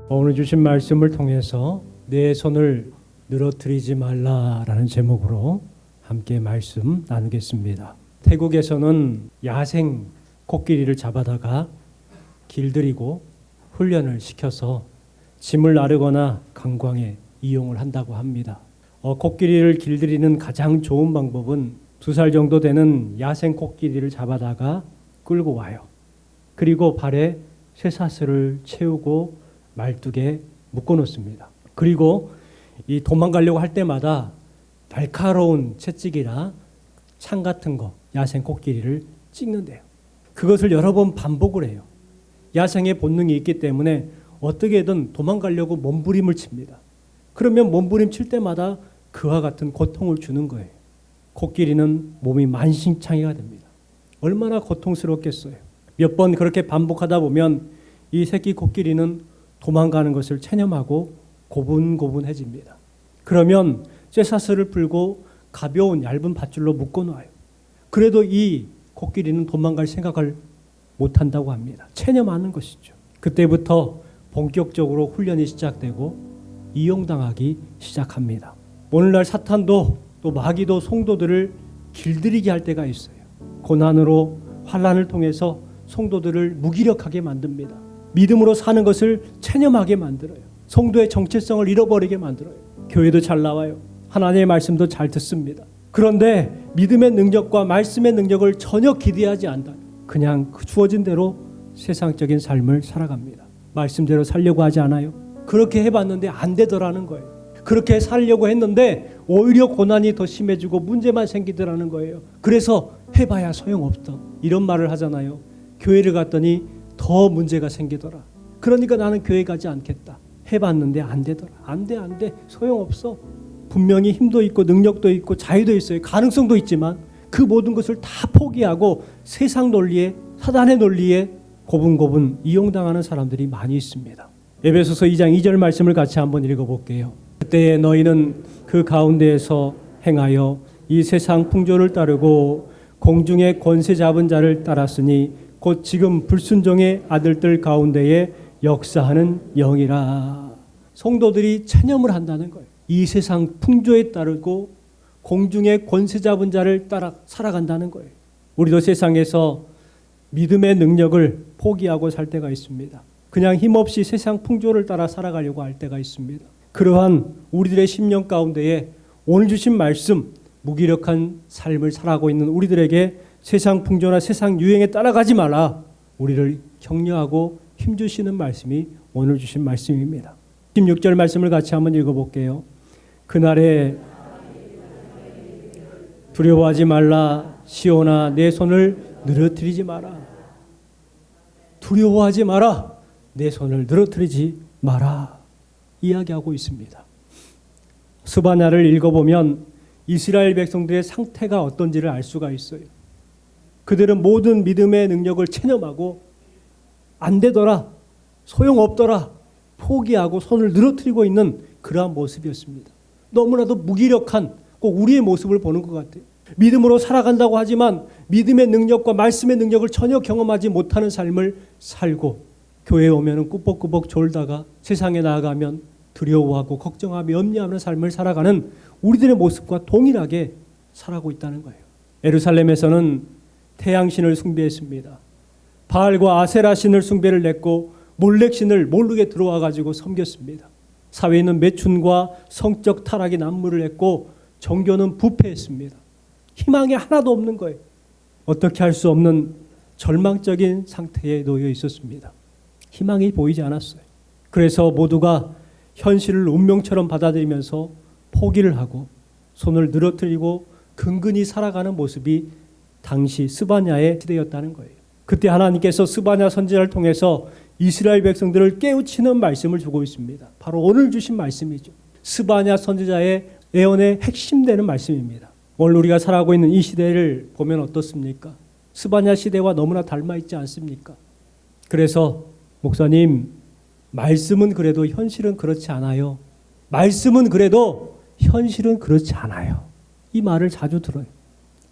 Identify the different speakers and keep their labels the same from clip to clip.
Speaker 1: 오늘 주신 말씀을 통해서 내 손을 늘어뜨리지 말라라는 제목으로 함께 말씀 나누겠습니다. 태국에서는 야생 코끼리를 잡아다가 길들이고 훈련을 시켜서 짐을 나르거나 관광에 이용을 한다고 합니다. 코끼리를 길들이는 가장 좋은 방법은 2살 정도 되는 야생 코끼리를 잡아다가 끌고 와요. 그리고 발에 쇠사슬을 채우고 말뚝에 묶어 놓습니다. 그리고 이 도망가려고 할 때마다 날카로운 채찍이나 창 같은 거 야생 코끼리를 찍는데요. 그것을 여러 번 반복을 해요. 야생의 본능이 있기 때문에 어떻게든 도망가려고 몸부림을 칩니다. 그러면 몸부림 칠 때마다 그와 같은 고통을 주는 거예요. 코끼리는 몸이 만신창이가 됩니다. 얼마나 고통스럽겠어요. 몇 번 그렇게 반복하다 보면 이 새끼 코끼리는 도망가는 것을 체념하고 고분고분해집니다. 그러면 쇠사슬을 풀고 가벼운 얇은 밧줄로 묶어놔요. 그래도 이 코끼리는 도망갈 생각을 못한다고 합니다. 체념하는 것이죠. 그때부터 본격적으로 훈련이 시작되고 이용당하기 시작합니다. 오늘날 사탄도 또 마귀도 성도들을 길들이게 할 때가 있어요. 고난으로 환난을 통해서 성도들을 무기력하게 만듭니다. 믿음으로 사는 것을 체념하게 만들어요. 성도의 정체성을 잃어버리게 만들어요. 교회도 잘 나와요. 하나님의 말씀도 잘 듣습니다. 그런데 믿음의 능력과 말씀의 능력을 전혀 기대하지 않다. 그냥 주어진 대로 세상적인 삶을 살아갑니다. 말씀대로 살려고 하지 않아요. 그렇게 해봤는데 안 되더라는 거예요. 그렇게 살려고 했는데 오히려 고난이 더 심해지고 문제만 생기더라는 거예요. 그래서 해봐야 소용없다. 이런 말을 하잖아요. 교회를 갔더니 더 문제가 생기더라. 그러니까 나는 교회 가지 않겠다. 해봤는데 안 되더라. 안 돼. 소용없어. 분명히 힘도 있고 능력도 있고 자유도 있어요. 가능성도 있지만 그 모든 것을 다 포기하고 세상 논리에 사단의 논리에 고분고분 이용당하는 사람들이 많이 있습니다. 에베소서 2장 2절 말씀을 같이 한번 읽어볼게요. 그때에 너희는 그 가운데에서 행하여 이 세상 풍조를 따르고 공중의 권세 잡은 자를 따랐으니 곧 지금 불순종의 아들들 가운데에 역사하는 영이라. 성도들이 체념을 한다는 거예요. 이 세상 풍조에 따르고 공중의 권세 잡은 자를 따라 살아간다는 거예요. 우리도 세상에서 믿음의 능력을 포기하고 살 때가 있습니다. 그냥 힘없이 세상 풍조를 따라 살아가려고 할 때가 있습니다. 그러한 우리들의 심령 가운데에 오늘 주신 말씀, 무기력한 삶을 살아가고 있는 우리들에게 세상 풍조나 세상 유행에 따라가지 마라. 우리를 격려하고 힘주시는 말씀이 오늘 주신 말씀입니다. 16절 말씀을 같이 한번 읽어볼게요. 그날에 두려워하지 말라. 시온아 내 손을 늘어뜨리지 마라. 두려워하지 마라. 내 손을 늘어뜨리지 마라. 이야기하고 있습니다. 스바냐를 읽어보면 이스라엘 백성들의 상태가 어떤지를 알 수가 있어요. 그들은 모든 믿음의 능력을 체념하고 안 되더라, 소용없더라, 포기하고 손을 늘어뜨리고 있는 그러한 모습이었습니다. 너무나도 무기력한 꼭 우리의 모습을 보는 것 같아요. 믿음으로 살아간다고 하지만 믿음의 능력과 말씀의 능력을 전혀 경험하지 못하는 삶을 살고 교회에 오면 꾸벅꾸벅 졸다가 세상에 나아가면 두려워하고 걱정하며 염려하는 삶을 살아가는 우리들의 모습과 동일하게 살아가고 있다는 거예요. 예루살렘에서는 태양신을 숭배했습니다. 바알과 아세라 신을 숭배를 냈고 몰렉 신을 모르게 들어와 가지고 섬겼습니다. 사회는 매춘과 성적 타락이 난무를 했고 종교는 부패했습니다. 희망이 하나도 없는 거예요. 어떻게 할 수 없는 절망적인 상태에 놓여 있었습니다. 희망이 보이지 않았어요. 그래서 모두가 현실을 운명처럼 받아들이면서 포기를 하고 손을 늘어뜨리고 근근히 살아가는 모습이 당시 스바냐의 시대였다는 거예요. 그때 하나님께서 스바냐 선지자를 통해서 이스라엘 백성들을 깨우치는 말씀을 주고 있습니다. 바로 오늘 주신 말씀이죠. 스바냐 선지자의 예언의 핵심되는 말씀입니다. 오늘 우리가 살아가고 있는 이 시대를 보면 어떻습니까? 스바냐 시대와 너무나 닮아 있지 않습니까? 그래서 목사님, 말씀은 그래도 현실은 그렇지 않아요. 말씀은 그래도 현실은 그렇지 않아요. 이 말을 자주 들어요.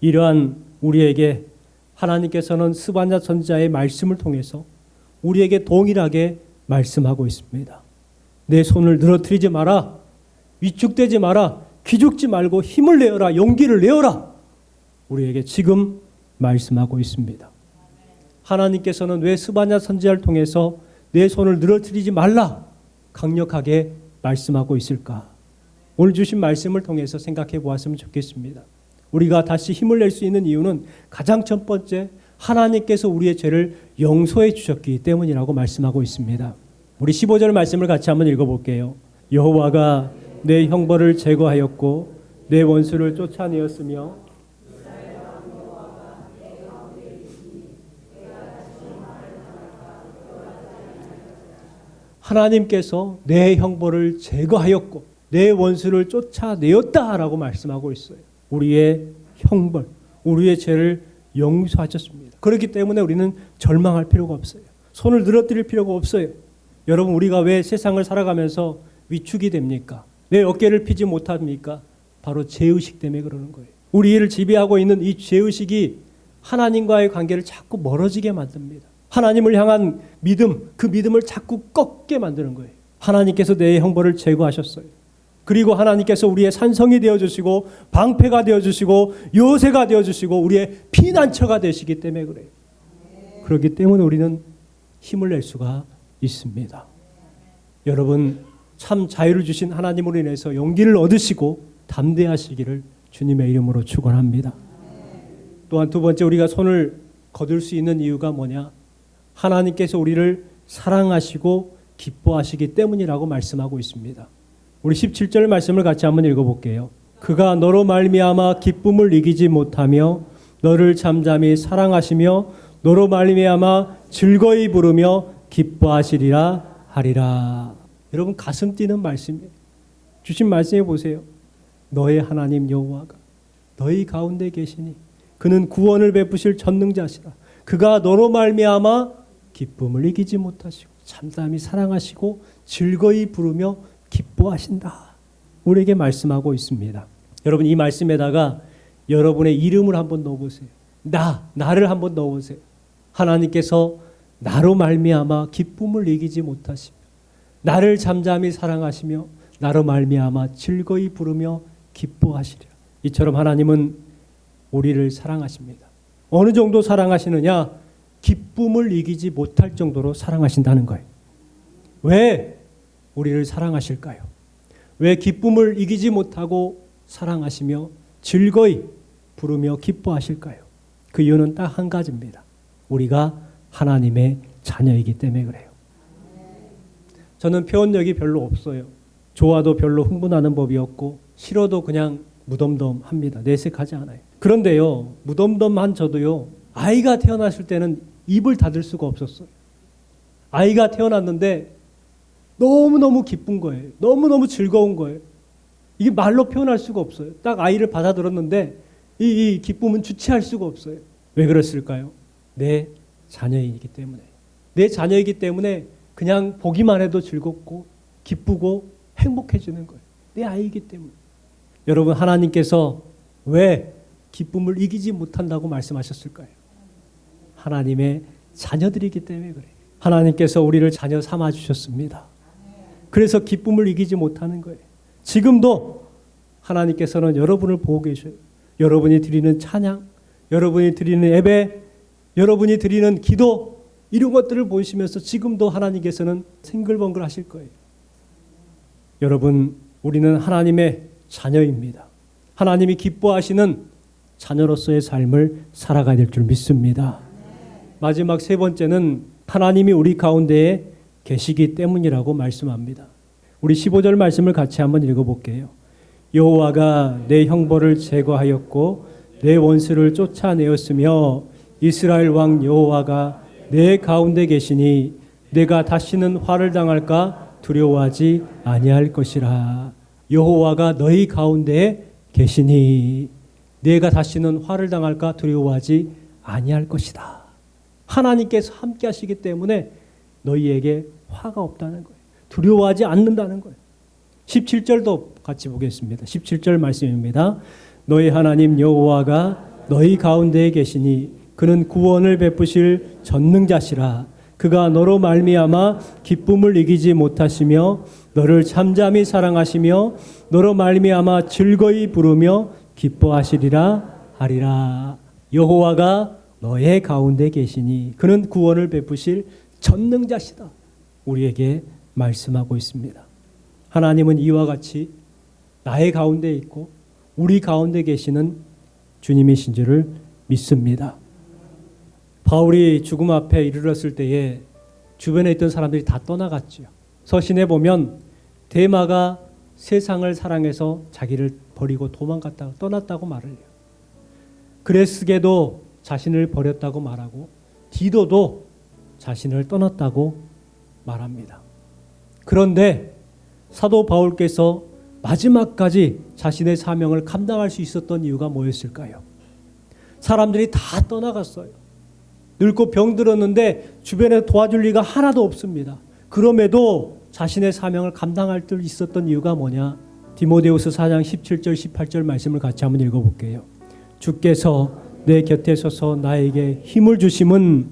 Speaker 1: 이러한 우리에게 하나님께서는 스바냐 선지자의 말씀을 통해서 우리에게 동일하게 말씀하고 있습니다. 내 손을 늘어뜨리지 마라. 위축되지 마라. 기죽지 말고 힘을 내어라. 용기를 내어라. 우리에게 지금 말씀하고 있습니다. 하나님께서는 왜 스바냐 선지자를 통해서 내 손을 늘어뜨리지 말라 강력하게 말씀하고 있을까? 오늘 주신 말씀을 통해서 생각해 보았으면 좋겠습니다. 우리가 다시 힘을 낼 수 있는 이유는 가장 첫 번째, 하나님께서 우리의 죄를 용서해 주셨기 때문이라고 말씀하고 있습니다. 우리 15절 말씀을 같이 한번 읽어볼게요. 여호와가 내 형벌을 제거하였고 내 원수를 쫓아내었으며 하나님께서 내 형벌을 제거하였고 내 원수를 쫓아내었다라고 말씀하고 있어요. 우리의 형벌, 우리의 죄를 용서하셨습니다. 그렇기 때문에 우리는 절망할 필요가 없어요. 손을 늘어뜨릴 필요가 없어요. 여러분, 우리가 왜 세상을 살아가면서 위축이 됩니까? 내 어깨를 피지 못합니까? 바로 죄의식 때문에 그러는 거예요. 우리를 지배하고 있는 이 죄의식이 하나님과의 관계를 자꾸 멀어지게 만듭니다. 하나님을 향한 믿음, 그 믿음을 자꾸 꺾게 만드는 거예요. 하나님께서 내 형벌을 제거하셨어요. 그리고 하나님께서 우리의 산성이 되어주시고 방패가 되어주시고 요새가 되어주시고 우리의 피난처가 되시기 때문에 그래요. 그렇기 때문에 우리는 힘을 낼 수가 있습니다. 여러분, 참 자유를 주신 하나님으로 인해서 용기를 얻으시고 담대하시기를 주님의 이름으로 축원합니다. 또한 두 번째, 우리가 손을 거둘 수 있는 이유가 뭐냐? 하나님께서 우리를 사랑하시고 기뻐하시기 때문이라고 말씀하고 있습니다. 우리 17절 말씀을 같이 한번 읽어볼게요. 그가 너로 말미암아 기쁨을 이기지 못하며 너를 잠잠히 사랑하시며 너로 말미암아 즐거이 부르며 기뻐하시리라 하리라. 여러분, 가슴 뛰는 말씀이에요. 주신 말씀해 보세요. 너의 하나님 여호와가 너희 가운데 계시니 그는 구원을 베푸실 전능자시라. 그가 너로 말미암아 기쁨을 이기지 못하시고 잠잠히 사랑하시고 즐거이 부르며 기뻐하신다. 우리에게 말씀하고 있습니다. 여러분, 이 말씀에다가 여러분의 이름을 한번 넣어보세요. 나를 한번 넣어보세요. 하나님께서 나로 말미암아 기쁨을 이기지 못하시며 나를 잠잠히 사랑하시며 나로 말미암아 즐거이 부르며 기뻐하시리라. 이처럼 하나님은 우리를 사랑하십니다. 어느 정도 사랑하시느냐? 기쁨을 이기지 못할 정도로 사랑하신다는 거예요. 왜 우리를 사랑하실까요? 왜 기쁨을 이기지 못하고 사랑하시며 즐거이 부르며 기뻐하실까요? 그 이유는 딱 한 가지입니다. 우리가 하나님의 자녀이기 때문에 그래요. 저는 표현력이 별로 없어요. 좋아도 별로 흥분하는 법이 없고 싫어도 그냥 무덤덤합니다. 내색하지 않아요. 그런데요, 무덤덤한 저도요, 아이가 태어났을 때는 입을 닫을 수가 없었어요. 아이가 태어났는데 너무너무 기쁜 거예요. 너무너무 즐거운 거예요. 이게 말로 표현할 수가 없어요. 딱 아이를 받아들었는데 이 기쁨은 주체할 수가 없어요. 왜 그랬을까요? 내 자녀이기 때문에. 내 자녀이기 때문에 그냥 보기만 해도 즐겁고 기쁘고 행복해지는 거예요. 내 아이이기 때문에. 여러분, 하나님께서 왜 기쁨을 이기지 못한다고 말씀하셨을까요? 하나님의 자녀들이기 때문에 그래요. 하나님께서 우리를 자녀 삼아 주셨습니다. 그래서 기쁨을 이기지 못하는 거예요. 지금도 하나님께서는 여러분을 보고 계셔요. 여러분이 드리는 찬양, 여러분이 드리는 예배, 여러분이 드리는 기도, 이런 것들을 보시면서 지금도 하나님께서는 생글벙글 하실 거예요. 여러분, 우리는 하나님의 자녀입니다. 하나님이 기뻐하시는 자녀로서의 삶을 살아가야 될 줄 믿습니다. 마지막 세 번째는 하나님이 우리 가운데에 계시기 때문이라고 말씀합니다. 우리 15절 말씀을 같이 한번 읽어볼게요. 여호와가 내 형벌을 제거하였고 내 원수를 쫓아내었으며 이스라엘 왕 여호와가 내 가운데 계시니 내가 다시는 화를 당할까 두려워하지 아니할 것이라. 여호와가 너희 가운데에 계시니 내가 다시는 화를 당할까 두려워하지 아니할 것이다. 하나님께서 함께 하시기 때문에 너희에게 화가 없다는 거예요. 두려워하지 않는다는 거예요. 17절도 같이 보겠습니다. 17절 말씀입니다. 너희 하나님 여호와가 너희 가운데에 계시니 그는 구원을 베푸실 전능자시라. 그가 너로 말미암아 기쁨을 이기지 못하시며 너를 잠잠히 사랑하시며 너로 말미암아 즐거이 부르며 기뻐하시리라 하리라. 여호와가 너의 가운데 계시니 그는 구원을 베푸실 전능자시다. 우리에게 말씀하고 있습니다. 하나님은 이와 같이 나의 가운데 있고 우리 가운데 계시는 주님이신 줄을 믿습니다. 바울이 죽음 앞에 이르렀을 때에 주변에 있던 사람들이 다 떠나갔지요. 서신에 보면 데마가 세상을 사랑해서 자기를 버리고 도망갔다고 떠났다고 말을 해요. 그레스게도 자신을 버렸다고 말하고 디도도 자신을 떠났다고 말합니다. 그런데 사도 바울께서 마지막까지 자신의 사명을 감당할 수 있었던 이유가 뭐였을까요? 사람들이 다 떠나갔어요. 늙고 병들었는데 주변에 도와줄 리가 하나도 없습니다. 그럼에도 자신의 사명을 감당할 수 있었던 이유가 뭐냐? 디모데후서 4장 17절 18절 말씀을 같이 한번 읽어볼게요. 주께서 내 곁에 서서 나에게 힘을 주심은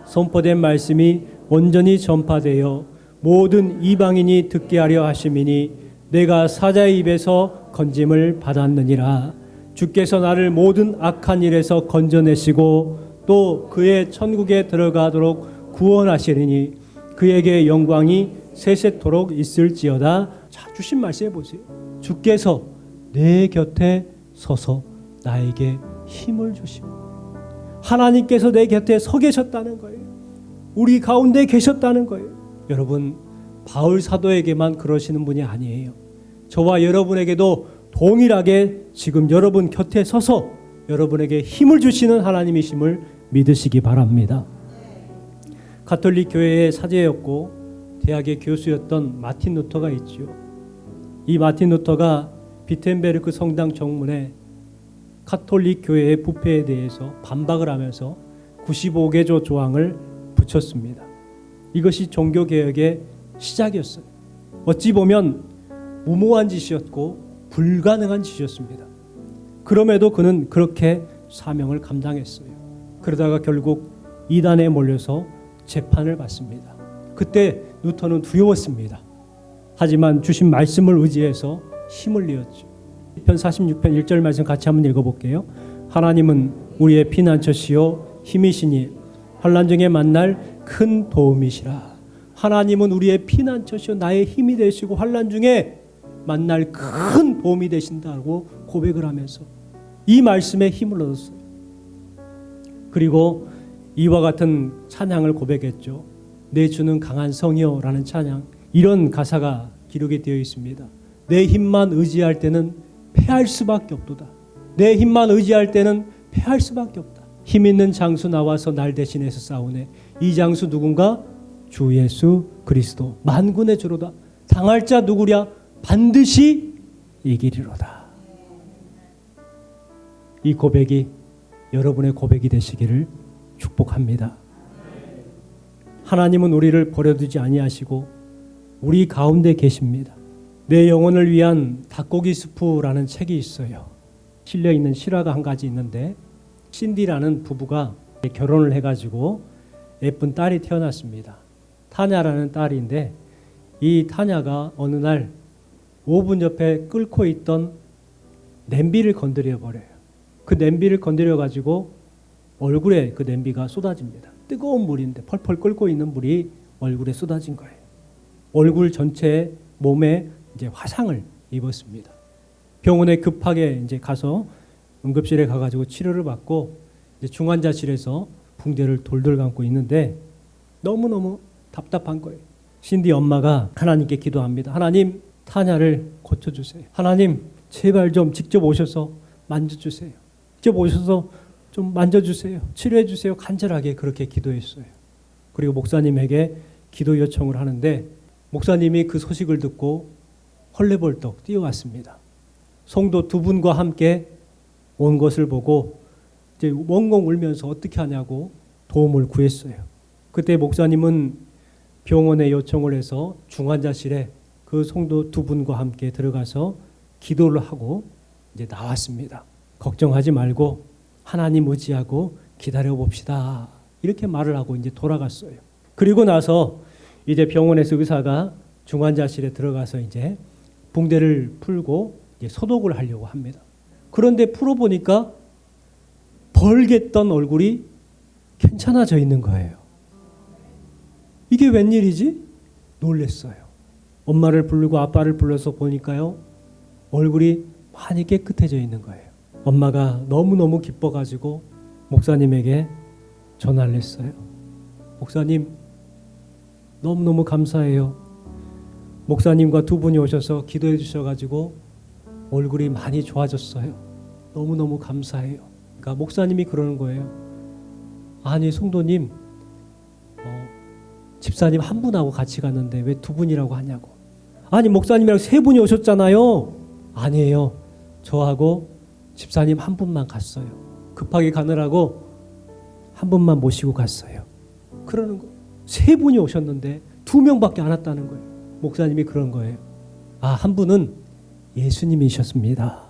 Speaker 1: 선포된 말씀이 온전히 전파되어 모든 이방인이 듣게 하려 하심이니 내가 사자의 입에서 건짐을 받았느니라. 주께서 나를 모든 악한 일에서 건져내시고 또 그의 천국에 들어가도록 구원하시리니 그에게 영광이 세세토록 있을지어다. 자, 주신 말씀해 보세요. 주께서 내 곁에 서서 나에게 힘을 주시고 하나님께서 내 곁에 서 계셨다는 거예요. 우리 가운데 계셨다는 거예요. 여러분, 바울 사도에게만 그러시는 분이 아니에요. 저와 여러분에게도 동일하게 지금 여러분 곁에 서서 여러분에게 힘을 주시는 하나님이심을 믿으시기 바랍니다. 가톨릭 교회의 사제였고 대학의 교수였던 마틴 루터가 있지요. 이 마틴 루터가 비텐베르크 성당 정문에 가톨릭 교회의 부패에 대해서 반박을 하면서 95개조 조항을 붙였습니다. 이것이 종교개혁의 시작이었어요. 어찌 보면 무모한 짓이었고 불가능한 짓이었습니다. 그럼에도 그는 그렇게 사명을 감당했어요. 그러다가 결국 이단에 몰려서 재판을 받습니다. 그때 루터는 두려웠습니다. 하지만 주신 말씀을 의지해서 힘을 내었죠. 시편 46편 1절 말씀 같이 한번 읽어볼게요. 하나님은 우리의 피난처시요 힘이시니 환난 중에 만날 큰 도움이시라. 하나님은 우리의 피난처시요 나의 힘이 되시고 환난 중에 만날 큰 도움이 되신다고 고백을 하면서 이 말씀에 힘을 얻었어요. 그리고 이와 같은 찬양을 고백했죠. 내 주는 강한 성이요 라는 찬양. 이런 가사가 기록이 되어 있습니다. 내 힘만 의지할 때는 패할 수밖에 없도다. 내 힘만 의지할 때는 패할 수밖에 없다. 힘 있는 장수 나와서 날 대신해서 싸우네. 이 장수 누군가? 주 예수 그리스도 만군의 주로다. 당할 자 누구랴? 반드시 이기리로다. 이 고백이 여러분의 고백이 되시기를 축복합니다. 하나님은 우리를 버려두지 아니하시고 우리 가운데 계십니다. 내 영혼을 위한 닭고기 수프라는 책이 있어요. 실려 있는 실화가 한 가지 있는데 신디라는 부부가 결혼을 해가지고 예쁜 딸이 태어났습니다. 타냐라는 딸인데 이 타냐가 어느 날 오븐 옆에 끓고 있던 냄비를 건드려 버려요. 그 냄비를 건드려 가지고 얼굴에 그 냄비가 쏟아집니다. 뜨거운 물인데 펄펄 끓고 있는 물이 얼굴에 쏟아진 거예요. 얼굴 전체에 몸에 이제 화상을 입었습니다. 병원에 급하게 이제 가서 응급실에 가가지고 치료를 받고 이제 중환자실에서 붕대를 돌돌 감고 있는데 너무너무 답답한 거예요. 신디 엄마가 하나님께 기도합니다. 하나님, 타냐를 고쳐주세요. 하나님, 제발 좀 직접 오셔서 만져주세요. 직접 오셔서 좀 만져주세요. 치료해주세요. 간절하게 그렇게 기도했어요. 그리고 목사님에게 기도 요청을 하는데 목사님이 그 소식을 듣고 헐레벌떡 뛰어왔습니다. 성도 두 분과 함께 온 것을 보고 이제 엉엉 울면서 어떻게 하냐고 도움을 구했어요. 그때 목사님은 병원에 요청을 해서 중환자실에 그 성도 두 분과 함께 들어가서 기도를 하고 이제 나왔습니다. 걱정하지 말고 하나님 의지하고 기다려 봅시다. 이렇게 말을 하고 이제 돌아갔어요. 그리고 나서 이제 병원에서 의사가 중환자실에 들어가서 이제 붕대를 풀고 이제 소독을 하려고 합니다. 그런데 풀어보니까 벌갰던 얼굴이 괜찮아져 있는 거예요. 이게 웬일이지? 놀랬어요. 엄마를 부르고 아빠를 불러서 보니까요, 얼굴이 많이 깨끗해져 있는 거예요. 엄마가 너무너무 기뻐가지고 목사님에게 전화를 했어요. 목사님, 너무너무 감사해요. 목사님과 두 분이 오셔서 기도해 주셔가지고 얼굴이 많이 좋아졌어요. 너무너무 감사해요. 그러니까 목사님이 그러는 거예요. 아니 성도님, 집사님 한 분하고 같이 갔는데 왜 두 분이라고 하냐고. 아니 목사님이랑 세 분이 오셨잖아요. 아니에요. 저하고 집사님 한 분만 갔어요. 급하게 가느라고 한 분만 모시고 갔어요. 그러는 거. 세 분이 오셨는데 두 명밖에 안 왔다는 거예요. 목사님이 그런 거예요. 아, 한 분은 예수님이셨습니다.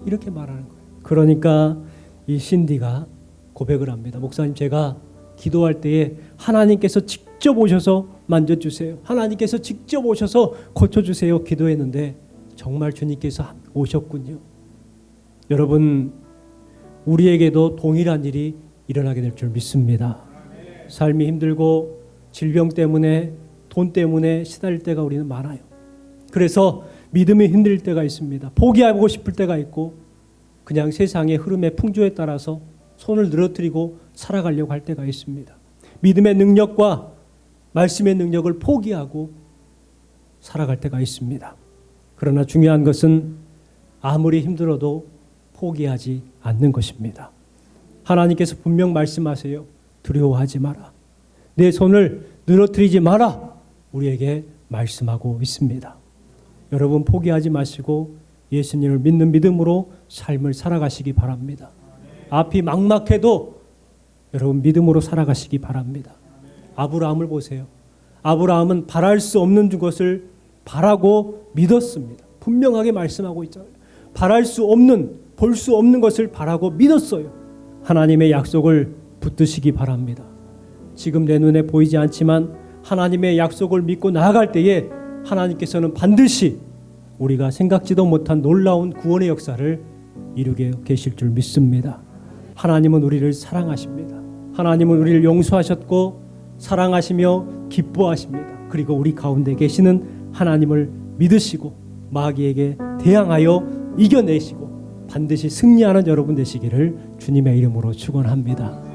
Speaker 1: 이렇게 말하는 거예요. 그러니까 이 신디가 고백을 합니다. 목사님, 제가 기도할 때에 하나님께서 직접 오셔서 만져주세요. 하나님께서 직접 오셔서 고쳐주세요. 기도했는데 정말 주님께서 오셨군요. 여러분, 우리에게도 동일한 일이 일어나게 될 줄 믿습니다. 삶이 힘들고 질병 때문에 돈 때문에 시달릴 때가 우리는 많아요. 그래서 믿음이 흔들릴 때가 있습니다. 포기하고 싶을 때가 있고 그냥 세상의 흐름의 풍조에 따라서 손을 늘어뜨리고 살아가려고 할 때가 있습니다. 믿음의 능력과 말씀의 능력을 포기하고 살아갈 때가 있습니다. 그러나 중요한 것은 아무리 힘들어도 포기하지 않는 것입니다. 하나님께서 분명 말씀하세요. 두려워하지 마라. 내 손을 늘어뜨리지 마라. 우리에게 말씀하고 있습니다. 여러분, 포기하지 마시고 예수님을 믿는 믿음으로 삶을 살아가시기 바랍니다. 앞이 막막해도 여러분 믿음으로 살아가시기 바랍니다. 아브라함을 보세요. 아브라함은 바랄 수 없는 것을 바라고 믿었습니다. 분명하게 말씀하고 있잖아요. 바랄 수 없는, 볼 수 없는 것을 바라고 믿었어요. 하나님의 약속을 붙드시기 바랍니다. 지금 내 눈에 보이지 않지만 하나님의 약속을 믿고 나아갈 때에 하나님께서는 반드시 우리가 생각지도 못한 놀라운 구원의 역사를 이루게 계실 줄 믿습니다. 하나님은 우리를 사랑하십니다. 하나님은 우리를 용서하셨고 사랑하시며 기뻐하십니다. 그리고 우리 가운데 계시는 하나님을 믿으시고 마귀에게 대항하여 이겨내시고 반드시 승리하는 여러분 되시기를 주님의 이름으로 축원합니다.